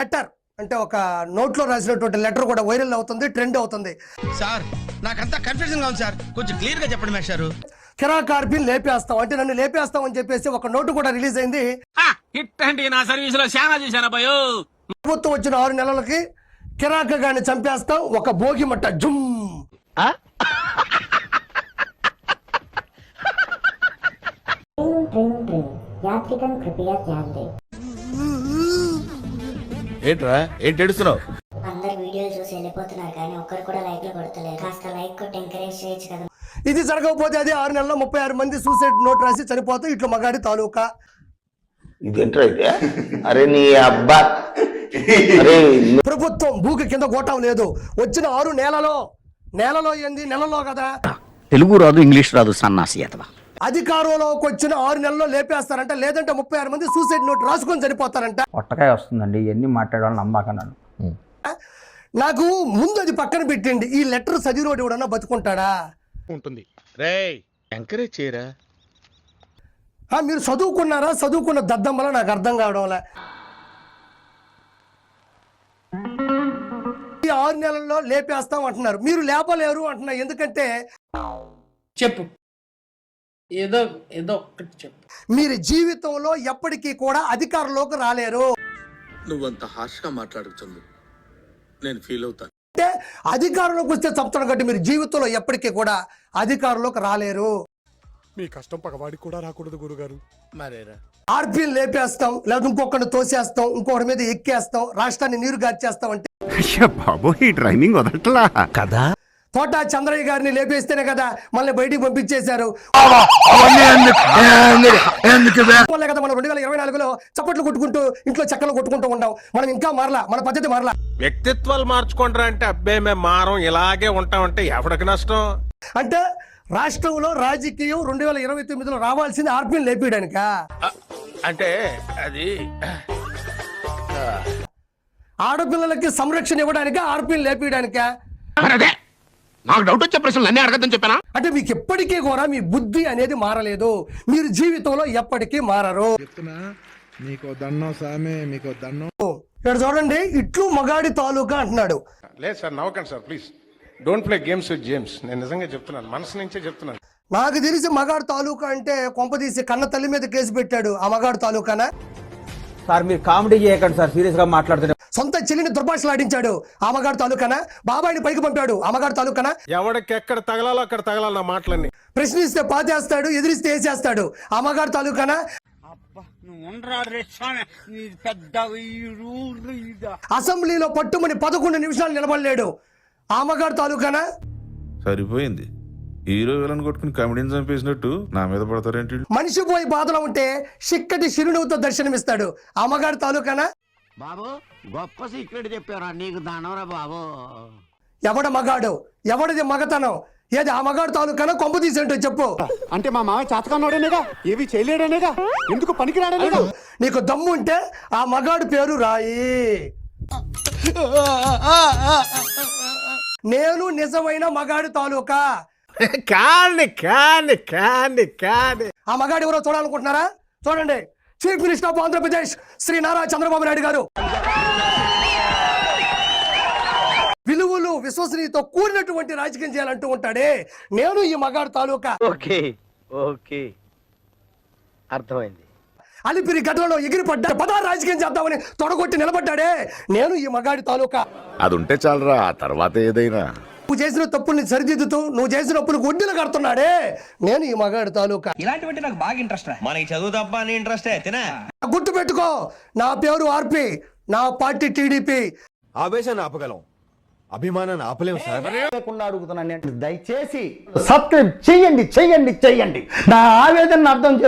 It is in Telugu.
లెటర్ అంటే ఒక నోట్లో రాసినటువంటి లెటర్ కూడా వైరల్ అవుతుంది, ట్రెండ్ అవుతుంది. సార్ నాకంతా కన్ఫ్యూజన్ గా ఉంది సార్, కొంచెం క్లియర్ గా చెప్పండి మేస్టారు. కిరాక్ ఆర్పీని లేపేస్తాం అంటే నన్ను లేపేస్తాం అని చెప్పేసి ఒక నోటు కూడా రిలీజ్ అయింది. నా సర్వీస్ లో చాలా చేశాను భయో. ప్రభుత్వం వచ్చిన 6 నెలలకి కిరాక్ గాని చంపేస్తాం, ఒక భోగి మట్ట జుమ్. ఏంట్రా ఏంటి ఏడుస్తున్నావు? అందరు వీడియోలు చూసి వెళ్ళిపోతున్నారు కానీ ఒక్కరు కూడా లైక్ లో కొడతలేరు. కాస్త లైక్ కొట్టి ఎంకరేజ్ చేయొచ్చు కదా. ఇది జరగకపోతే అదే 6 నెలల్లో 36 మంది సూసైడ్ నోట్ రాసి చనిపోతాం. ఇట్లా మగాడి తాలూకా. ఇదేంట్రా అయితే? అరే నీ అబ్బా, అరే ప్రభుత్వం భూకి కింద గోటం లేదు. వచ్చిన 6 నెలలో ఏంది నెలలో కదా. తెలుగు రాదు, ఇంగ్లీష్ రాదు, సన్నాసి అతవా. అధికారంలోకి వచ్చిన 6 నెలల్లో లేపేస్తారంట, లేదంటే 36 మంది సూసైడ్ నోట్ రాసుకొని చనిపోతారంట. పొట్టకాయ వస్తుందండి ఇవన్నీ మాట్లాడాలని నమ్మకన్నాను. నాకు ముందు అది పక్కన పెట్టండి, ఈ లెటర్ చదివినోడు ఎవడన్నా బతుకుంటాడా? ఉంటుంది రేయ్, ఎంకరేజ్ చేయరా. మీరు చదువుకున్నారా? చదువుకున్న దద్దమ్మల నాకు అర్థం కావడంలా. ఈ 6 నెలల్లో లేపేస్తాం అంటున్నారు, మీరు లేపలేరు అంటున్నారు. ఎందుకంటే చెప్పు, ఏదో ఒక్కటి చెప్పు. మీరు జీవితంలో ఎప్పటికీ కూడా అధికారంలోకి రాలేరు. నువ్వంత హార్ష్ గా మాట్లాడుతుంది, నేను ఫీల్ అవుతాను. అంటే అధికారంలోకి వస్తే చెప్తాను కాబట్టి మీరు జీవితంలో ఎప్పటికీ కూడా అధికారంలోకి రాలేరు. మీ కష్టం పగవాడికి కూడా రాకూడదు గురుగారు. మరేరా, ఆర్పీని లేపేస్తాం, లేదా ఇంకొకరిని తోసేస్తాం, ఇంకొకరి మీద ఎక్కేస్తాం, రాష్ట్రాన్ని నీరు గార్చేస్తాం. అంటే బాబు ఈ ట్రైనింగ్ వదలట్లా కదా. తోట చంద్రయ్య గారిని లేపేస్తేనే కదా మళ్ళీ బయటికి పంపించేశారు. కదా మనం 2024లో చప్పట్లు కొట్టుకుంటూ ఇంట్లో చక్కలు కొట్టుకుంటూ ఉంటాం. మనం ఇంకా మారలా, మన పద్ధతి మారలా. వ్యక్తిత్వాలు మార్చుకుంటారా అంటే అబ్బే మేము మారం, ఇలాగే ఉంటామంటే ఎవరికి నష్టం? అంటే రాష్ట్రంలో రాజకీయం 2029లో రావాల్సింది ఆర్పీని లేపేయడానిక? అంటే అది ఆడపిల్లలకి సంరక్షణ ఇవ్వడానిక, ఆర్పీని లేపేయడానిక? నాకు డౌట్ వచ్చే ప్రశ్నలు అన్నీ అడగద్దని చెప్పానా? అంటే మీకు ఎప్పటికీ కూడా మీ బుద్ధి అనేది మారలేదు, మీరు జీవితంలో ఎప్పటికీ మారరు. ఇక్కడ చూడండి, ఇట్లు మగాడి తాలూకా అంటున్నాడు. లేదు సార్, నవ్వకండి sir please. Don't play games with James. నేను నిజంగా చెప్తున్నాను, మనసు నుంచే చెప్తున్నాను. నాకు తెలిసి మగాడు తాలూకా అంటే కొంపదీసి కన్న తల్లి మీద కేసు పెట్టాడు ఆ మగాడు తాలూకానా? సార్ మీరు కామెడీ చేయకండి సార్, సీరియస్ గా మాట్లాడుతున్నారు. సొంత చెల్లిని దుర్భాషలు ఆడించాడు ఆ మగాడు తాలూకానా? బాబాయిని పైకి పంపాడు ఆ మగాడు తాలూకానా? ఎవడికి ఎక్కడ తగలాలో అక్కడ తగలాలి నా మాటలన్నీ. ప్రశ్నిస్తే పాతేస్తాడు, ఎదిరిస్తే వేసేస్తాడు ఆ మగాడు తాలూకానా? అసెంబ్లీలో పట్టుమని 11 నిమిషాలు నిలబడలేడు ఆ మగాడు తాలూకానా? సరిపోయింది, హీరో విలన్ కొట్టుకుని కమెడీని చంపేసినట్టు నా మీద పడతారేంటి? మనిషి పోయి బాధలో ఉంటే చిక్కటి చిరునవ్వుతో దర్శనమిస్తాడు ఆ మగాడు తాలూకానా? బాబు గొప్ప సీక్రెట్ చెప్పారా, నీకు దానవరా బాబు. ఎవడ మగాడు, ఎవడిది మగతనం, ఏది ఆ మగాడు తాలూకానా? కొంప తీసేంటో చెప్పు. అంటే మా మామ చాతకానోడనేగా, ఏవి చేయలేడనేగా, ఎందుకు పనికిరాడనేగా. నీకు దమ్ము ఉంటే ఆ మగాడు పేరు రాయి. నేను నిజమైన మగాడు తాలూకా. ఆ మగాడు ఎవరో చూడాలనుకుంటున్నారా? చూడండి, chief minister of Andhra Pradesh Shri Nara Chandrababu Naidu garu. విలువలు విశ్వసనీయతో కూడినటువంటి రాజకీయం చేయాలంటూ ఉంటాడే, నేను ఈ మగాడు తాలూకా. ఓకే అర్థమైంది. అలిపిరి గడ్డలో ఎగిరిపడ్డా పదాలు రాజకీయం చేద్దామని తొడగొట్టి నిలబడ్డాడే, నేను ఈ మగాడి తాలూకా. అది ఉంటే చాలరా, ఆ తర్వాత ఏదైనా. నువ్వు చేసిన తప్పుల్ని సరిదిద్దుతూ నువ్వు చేసిన తప్పులకు వడ్డీలు కడుతున్నాడే, నేను ఈ మగాడి తాలూకా. ఇలాంటివంటే నాకు బాగా ఇంట్రెస్ట్. మనకి చదువు తప్ప అని ఇంట్రెస్ట్ తినా. గుర్తు పెట్టుకో, నా పేరు ఆర్పి, నా పార్టీ టీడీపీ. ఆవేశాన్ని ఆపగలం, అభిమానాన్ని ఆపలేము సార్. లేకుండా అడుగుతున్నాను, దయచేసి సబ్స్క్రైబ్ చెయ్యండి. నా ఆవేదన అర్థం చేసుకో.